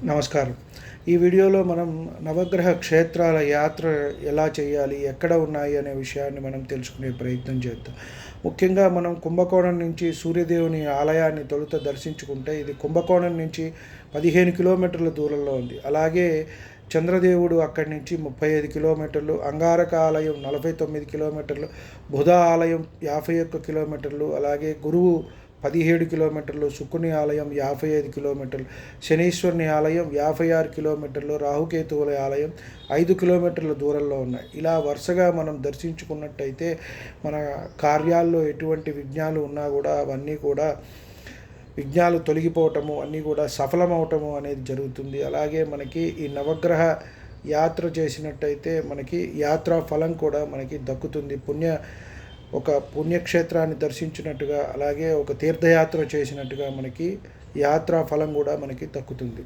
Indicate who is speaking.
Speaker 1: నమస్కారం. ఈ వీడియోలో మనం నవగ్రహ క్షేత్రాల యాత్ర ఎలా చేయాలి, ఎక్కడ ఉన్నాయి అనే విషయాన్ని మనం తెలుసుకునే ప్రయత్నం చేద్దాం. ముఖ్యంగా మనం కుంభకోణం నుంచి సూర్యదేవుని ఆలయాన్ని తొలుత దర్శించుకుంటే ఇది కుంభకోణం నుంచి 15 కిలోమీటర్ల దూరంలో ఉంది. అలాగే చంద్రదేవుడు అక్కడి నుంచి 35 కిలోమీటర్లు, అంగారక ఆలయం 49 కిలోమీటర్లు, బుధ ఆలయం 51 కిలోమీటర్లు, అలాగే గురువు 17 కిలోమీటర్లు, శుక్రుని ఆలయం 55 కిలోమీటర్లు, శనీశ్వరుని ఆలయం 56 కిలోమీటర్లు, రాహుకేతువుల ఆలయం 5 కిలోమీటర్ల దూరంలో ఉన్నాయి. ఇలా వరుసగా మనం దర్శించుకున్నట్టయితే మన కార్యాల్లో ఎటువంటి విఘ్నాలు ఉన్నా కూడా అవన్నీ కూడా విఘ్నాలు తొలగిపోవటము అన్నీ కూడా సఫలమవటము అనేది జరుగుతుంది. అలాగే మనకి ఈ నవగ్రహ యాత్ర చేసినట్టయితే మనకి యాత్రా ఫలం కూడా మనకి దక్కుతుంది. ఒక పుణ్యక్షేత్రాన్ని దర్శించినట్టుగా, అలాగే ఒక తీర్థయాత్ర చేసినట్టుగా మనకి యాత్రా ఫలం కూడా మనకి దక్కుతుంది.